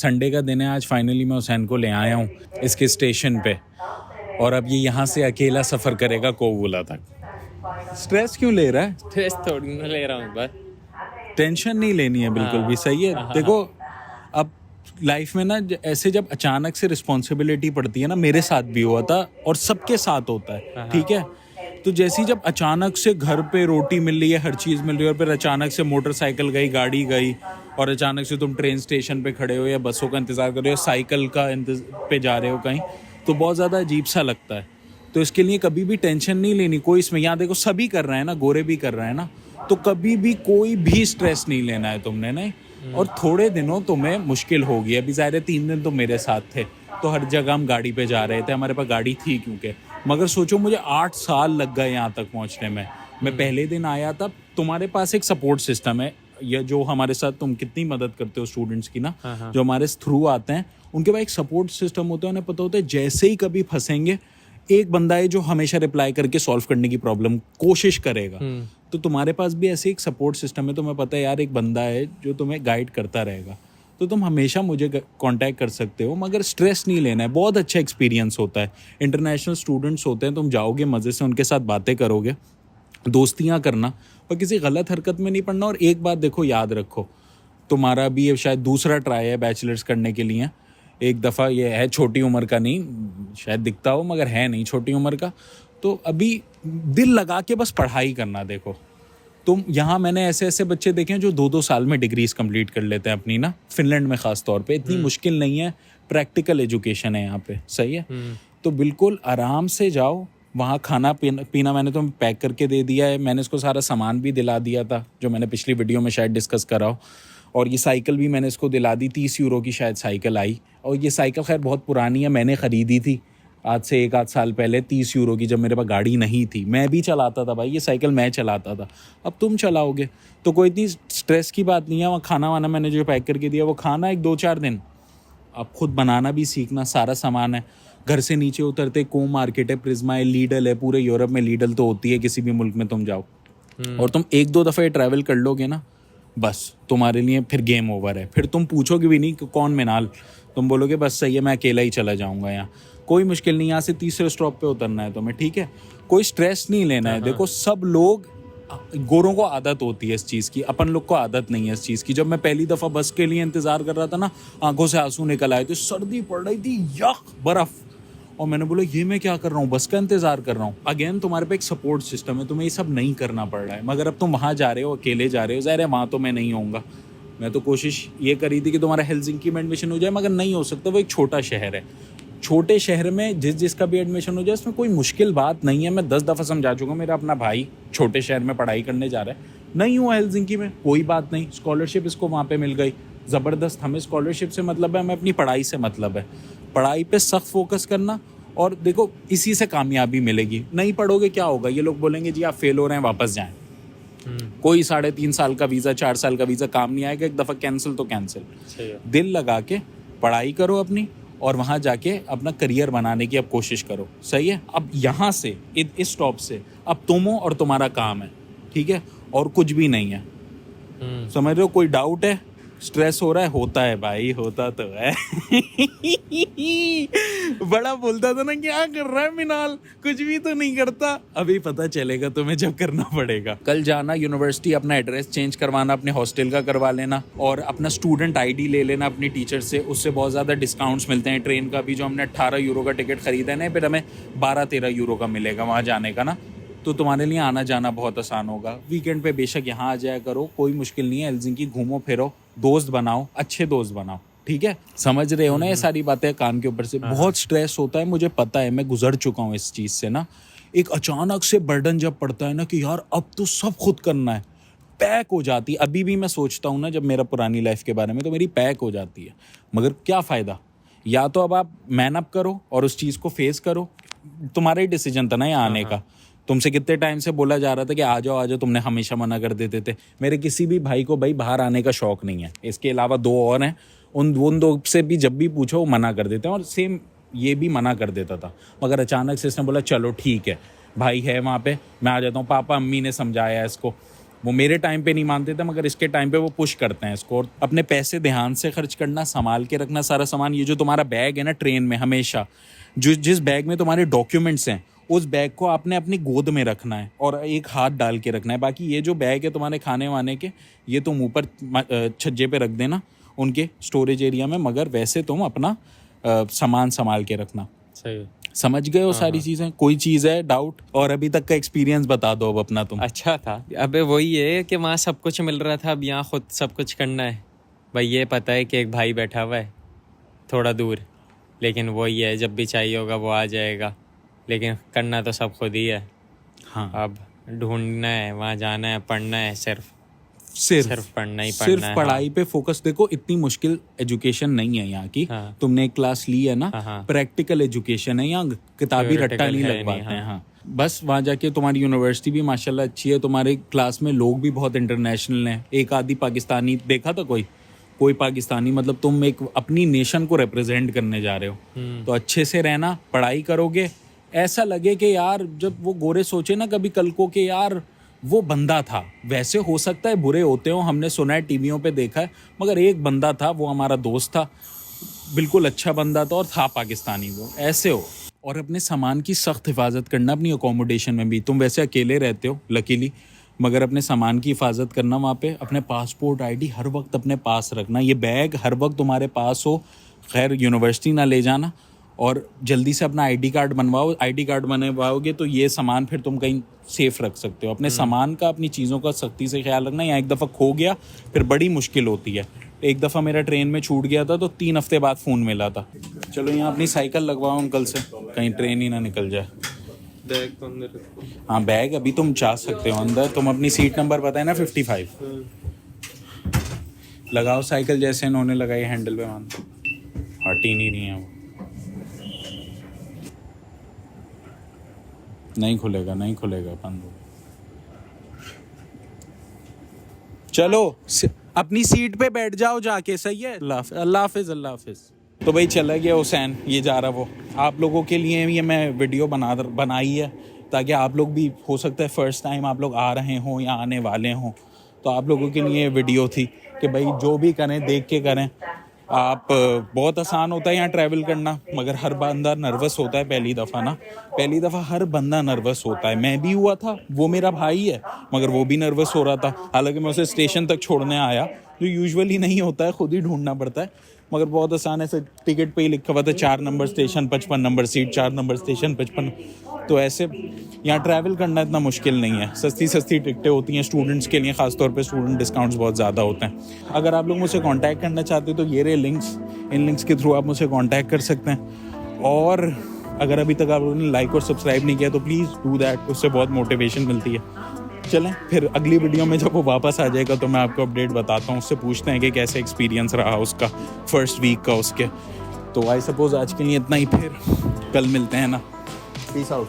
Sunday का दिन है आज, फाइनली मैं हुसैन को ले आया हूँ इसके स्टेशन पे, और अब ये यहाँ से अकेला सफ़र करेगा कोवुला तक। स्ट्रेस क्यों ले रहा है? स्ट्रेस थोड़ी ना ले रहा हूँ, बस टेंशन नहीं लेनी है बिल्कुल भी। सही है। देखो अब लाइफ में ना ऐसे जब अचानक से रिस्पॉन्सिबिलिटी पड़ती है ना, मेरे साथ भी हुआ था और सबके साथ होता है, ठीक है। तो जैसी जब अचानक से घर पे रोटी मिल रही है, हर चीज़ मिल रही है, और फिर अचानक से मोटरसाइकिल गई, गाड़ी गई, और अचानक से तुम ट्रेन स्टेशन पे खड़े हो या बसों का इंतज़ार कर रहे हो, साइकिल का पे जा रहे हो कहीं, तो बहुत ज़्यादा अजीब सा लगता है। तो इसके लिए कभी भी टेंशन नहीं लेनी कोई इसमें। यहाँ देखो सभी कर रहे हैं ना, गोरे भी कर रहे हैं ना, तो कभी भी कोई भी स्ट्रेस नहीं लेना है तुमने, नहीं। और थोड़े दिनों तुम्हें मुश्किल होगी, अभी ज़ाहिर है 3 दिन तो मेरे साथ थे, तो हर जगह हम गाड़ी पे जा रहे थे, हमारे पास गाड़ी थी क्योंकि, मगर सोचो मुझे 8 साल लग गए यहाँ तक पहुँचने में। मैं पहले दिन आया तब, तुम्हारे पास एक सपोर्ट सिस्टम है, या जो हमारे साथ तुम कितनी मदद करते हो स्टूडेंट्स की ना, जो हमारे थ्रू आते हैं, उनके पास एक सपोर्ट सिस्टम होता है, उन्हें पता होता है जैसे ही कभी फंसेंगे एक बंदा है जो हमेशा रिप्लाई करके सॉल्व करने की प्रॉब्लम कोशिश करेगा। तो तुम्हारे पास भी ऐसे एक सपोर्ट सिस्टम है, तुम्हें पता है यार एक बंदा है जो तुम्हें गाइड करता रहेगा, तो तुम हमेशा मुझे कांटेक्ट कर सकते हो, मगर स्ट्रेस नहीं लेना है। बहुत अच्छा एक्सपीरियंस होता है, इंटरनेशनल स्टूडेंट्स होते हैं, तुम जाओगे मज़े से, उनके साथ बातें करोगे, दोस्तियाँ करना, और किसी गलत हरकत में नहीं पड़ना। और एक बात देखो, याद रखो, तुम्हारा भी ये शायद दूसरा ट्राई है बैचलर्स करने के लिए। एक दफ़ा ये है, छोटी उम्र का नहीं, शायद दिखता हो मगर है नहीं छोटी उम्र का, तो अभी दिल लगा के बस पढ़ाई करना। देखो तुम यहाँ, मैंने ऐसे ऐसे बच्चे देखे हैं जो 2-2 साल में डिग्रीज कंप्लीट कर लेते हैं अपनी ना, फिनलैंड में ख़ास तौर पे। इतनी मुश्किल नहीं है, प्रैक्टिकल एजुकेशन है यहाँ पे, सही है। तो बिल्कुल आराम से जाओ वहाँ, खाना पीना मैंने तुम्हें पैक करके दे दिया है, मैंने इसको सारा सामान भी दिला दिया था जो मैंने पिछली वीडियो में शायद डिस्कस करा हो, और ये साइकिल भी मैंने इसको दिला दी। 30 यूरो की शायद साइकिल आई, और ये साइकिल खैर बहुत पुरानी है, मैंने ख़रीदी थी आज से 1-8 साल पहले 30 यूरो की, जब मेरे पास गाड़ी नहीं थी। मैं भी चलाता था भाई, ये साइकिल मैं चलाता था, अब तुम चलाओगे तो कोई इतनी स्ट्रेस की बात नहीं है। वहाँ खाना वाना मैंने जो पैक करके दिया, वो खाना 1-2-4 दिन, अब खुद बनाना भी सीखना, सारा सामान है। घर से नीचे उतरते को मार्केट है, प्रिज्मा है, लीडल है, पूरे यूरोप में लीडल तो होती है किसी भी मुल्क में तुम जाओ, और तुम 1-2 दफ़े ट्रैवल कर लोगे ना, बस तुम्हारे लिए फिर गेम ओवर है। फिर तुम पूछोगे भी नहीं कि कौन मिनाल, तुम बोलोगे बस सही है मैं अकेला ही चला जाऊंगा, यहाँ कोई मुश्किल नहीं, यहाँ से तीसरे स्टॉप पे उतरना है तुम्हें, ठीक है। कोई स्ट्रेस नहीं लेना है। देखो सब लोग, गोरों को आदत होती है इस चीज़ की, अपन लोग को आदत नहीं है इस चीज़ की। जब मैं पहली दफ़ा बस के लिए इंतज़ार कर रहा था ना, आंखों से आंसू निकल आए थे, सर्दी पड़ रही थी, यक बर्फ़, और मैंने बोला ये मैं क्या कर रहा हूँ, बस का इंतज़ार कर रहा हूँ। अगेन तुम्हारे पे एक सपोर्ट सिस्टम है, तुम्हें ये सब नहीं करना पड़ रहा है। मगर अब तुम वहाँ जा रहे हो, अकेले जा रहे हो, ज़ाहिर है वहाँ तो मैं नहीं होऊंगा। मैं तो कोशिश ये करी थी कि तुम्हारा हेलसिंकी में एडमिशन हो जाए, मगर नहीं हो सकता, वो एक छोटा शहर है। छोटे शहर में जिसका भी एडमिशन हो जाए, उसमें कोई मुश्किल बात नहीं है। मैं 10 दफ़ा समझा चुका, मेरा अपना भाई छोटे शहर में पढ़ाई करने जा रहा है, नहीं हुआ हेलसिंकी में, कोई बात नहीं, स्कॉलरशिप इसको वहाँ पे मिल गई, ज़बरदस्त। हमें स्कॉलरशिप से मतलब है, हमें अपनी पढ़ाई से मतलब है। पढ़ाई पे सख्त फोकस करना, और देखो इसी से कामयाबी मिलेगी। नहीं पढ़ोगे क्या होगा, ये लोग बोलेंगे जी आप फेल हो रहे हैं, वापस जाएं। कोई 3.5 साल का वीज़ा, 4 साल का वीज़ा काम नहीं आएगा, एक दफ़ा कैंसिल तो कैंसिल। दिल लगा के पढ़ाई करो अपनी, और वहाँ जाके अपना करियर बनाने की अब कोशिश करो, सही है। अब यहाँ से इस स्टॉप से अब तुम हो और तुम्हारा काम है, ठीक है, और कुछ भी नहीं है। समझ रहे हो? कोई डाउट है, स्ट्रेस हो रहा है, होता है भाई, होता तो है। बड़ा बोलता था ना क्या कर रहा है मिनाल, कुछ भी तो नहीं करता। अभी पता चलेगा तुम्हें जब करना पड़ेगा। कल जाना यूनिवर्सिटी, अपना एड्रेस चेंज करवाना, अपने हॉस्टल का करवा लेना, और अपना स्टूडेंट आईडी ले लेना अपनी टीचर से, उससे बहुत ज़्यादा डिस्काउंट्स मिलते हैं। ट्रेन का भी जो हमने 18 यूरो का टिकट खरीदा है ना, फिर हमें 12-13 यूरो का मिलेगा वहाँ जाने का ना, तो तुम्हारे लिए आना जाना बहुत आसान होगा। वीकेंड पे बेशक यहाँ आ जाया करो, कोई मुश्किल नहीं है। हेलसिंकी घूमो फिरो, दोस्त बनाओ, अच्छे दोस्त बनाओ, ठीक है। समझ रहे हो ना ये सारी बातें कान के ऊपर से। बहुत स्ट्रेस होता है, मुझे पता है, मैं गुजर चुका हूँ इस चीज़ से ना। एक अचानक से बर्डन जब पड़ता है ना कि यार अब तो सब खुद करना है, पैक हो जाती है। अभी भी मैं सोचता हूँ ना जब मेरा पुरानी लाइफ के बारे में, तो मेरी पैक हो जाती है। मगर क्या फ़ायदा, या तो अब आप मैन अप करो और उस चीज़ को फेस करो। तुम्हारा ही डिसीजन था ना यहाँ आने का, तुमसे कितने टाइम से बोला जा रहा था कि आ जाओ, तुमने हमेशा मना कर देते थे। मेरे किसी भी भाई को भाई बाहर आने का शौक़ नहीं है, इसके अलावा 2 और हैं, उन 2 से भी जब भी पूछो वो मना कर देते हैं, और सेम ये भी मना कर देता था। मगर अचानक से इसने बोला चलो ठीक है, भाई है वहाँ पे, मैं आ जाता हूँ। पापा अम्मी ने समझाया इसको, वो मेरे टाइम पे नहीं मानते थे, मगर इसके टाइम पे वो पुश करते हैं इसको। और अपने पैसे ध्यान से खर्च करना, संभाल के रखना सारा सामान। ये जो तुम्हारा बैग है ना ट्रेन में, हमेशा जिस बैग में तुम्हारे डॉक्यूमेंट्स हैं उस बैग को आपने अपनी गोद में रखना है और एक हाथ डाल के रखना है। बाकी ये जो बैग है तुम्हारे खाने वाने के, ये तुम ऊपर छज्जे पे रख देना उनके स्टोरेज एरिया में, मगर वैसे तुम अपना सामान संभाल के रखना। सही। समझ गए हो सारी चीजें? कोई चीज है डाउट? और अभी तक का एक्सपीरियंस बता दो अब अपना तुम। अच्छा था। अबे वही है कि वहाँ सब कुछ मिल रहा था, अब यहाँ खुद सब कुछ करना है। भाई ये पता है कि एक भाई बैठा हुआ है थोड़ा दूर, लेकिन वही है जब भी चाहिए होगा वो आ जाएगा, लेकिन करना तो सब खुद ही है। हाँ, अब ढूंढना है, वहाँ जाना है, पढ़ना है, सिर्फ पढ़ना ही पढ़ना सिर्फ है। पढ़ाई पे फोकस। देखो इतनी मुश्किल एजुकेशन नहीं है यहाँ की। हाँ। तुमने एक क्लास ली है ना, हाँ। प्रैक्टिकल एजुकेशन है यहाँ, किताबी रट्टा नहीं लगवाते हैं। हाँ, बस वहाँ जाके तुम्हारी यूनिवर्सिटी भी माशाल्लाह अच्छी है, तुम्हारे क्लास में लोग भी बहुत इंटरनेशनल हैं। एक आधी पाकिस्तानी देखा था कोई पाकिस्तानी, मतलब तुम एक अपनी नेशन को रिप्रेजेंट करने जा रहे हो। तो अच्छे से रहना, पढ़ाई करोगे, ऐसा लगे कि यार जब वो गोरे सोचे ना कभी कल को कि यार वो बंदा था। वैसे हो सकता है बुरे होते हो, हमने सुना है, टीवियों पे देखा है, मगर एक बंदा था, वो हमारा दोस्त था, बिल्कुल अच्छा बंदा था और था पाकिस्तानी वो। ऐसे हो। और अपने सामान की सख्त हिफाजत करना, अपनी अकोमोडेशन में भी। तुम वैसे अकेले रहते हो लकीली, मगर अपने सामान की हिफाजत करना वहाँ पे। अपने पासपोर्ट आईडी हर वक्त अपने पास रखना, ये बैग हर वक्त तुम्हारे पास हो। खैर यूनिवर्सिटी ना ले जाना, और जल्दी से अपना आईडी कार्ड बनवाओ। आईडी कार्ड बनवाओगे तो ये सामान फिर तुम कहीं सेफ रख सकते हो। अपने सामान का, अपनी चीज़ों का सख्ती से ख्याल रखना। यहाँ एक दफ़ा खो गया फिर बड़ी मुश्किल होती है। एक दफ़ा मेरा ट्रेन में छूट गया था तो 3 हफ्ते बाद फ़ोन मिला था। चलो यहाँ अपनी साइकिल लगवाओ अंकल से, कहीं ट्रेन ही ना निकल जाए। बैग तो अंदर रखो। हाँ बैग अभी तुम जा सकते हो अंदर। तुम अपनी सीट नंबर बताए ना 55। लगाओ साइकिल जैसे इन्होंने लगाई, हैंडल पे बांधो, हटी नहीं रही है वो। नहीं खुलेगा बंद हो। चलो अपनी सीट पे बैठ जाओ जाके, सही है? अल्लाह हाफिज। तो भाई चला गया हुसैन, ये जा रहा वो। आप लोगों के लिए ये मैं वीडियो बनाई है ताकि आप लोग भी, हो सकता है फर्स्ट टाइम आप लोग आ रहे हों या आने वाले हों, तो आप लोगों के लिए वीडियो थी कि भाई जो भी करें देख के करें। आप बहुत आसान होता है यहाँ ट्रैवल करना, मगर हर बंदा नर्वस होता है पहली दफ़ा हर बंदा नर्वस होता है। मैं भी हुआ था, वो मेरा भाई है मगर वो भी नर्वस हो रहा था। हालांकि मैं उसे स्टेशन तक छोड़ने आया, जो यूजुअली नहीं होता है, खुद ही ढूंढना पड़ता है। मगर बहुत आसान है, टिकट पे ही लिखा हुआ था 4 number station 55 number seat, 4 number station 55। तो ऐसे यहाँ ट्रैवल करना इतना मुश्किल नहीं है। सस्ती टिकटें होती हैं स्टूडेंट्स के लिए, ख़ासतौर पे स्टूडेंट डिस्काउंट्स बहुत ज़्यादा होते हैं। अगर आप लोग मुझसे कांटेक्ट करना चाहते हो तो ये रहे लिंक्स, इन लिंक्स के थ्रू आप मुझसे कांटेक्ट कर सकते हैं। और अगर अभी तक आप लोगों ने लाइक और सब्सक्राइब नहीं किया तो प्लीज़ डू दैट, उससे बहुत मोटिवेशन मिलती है। चलें फिर अगली वीडियो में जब वो वापस आ जाएगा तो मैं आपको अपडेट बताता हूँ, उससे पूछते हैं कि कैसे एक्सपीरियंस रहा उसका फर्स्ट वीक का उसके। तो आई सपोज आज के लिए इतना ही, फिर कल मिलते हैं ना। Peace out.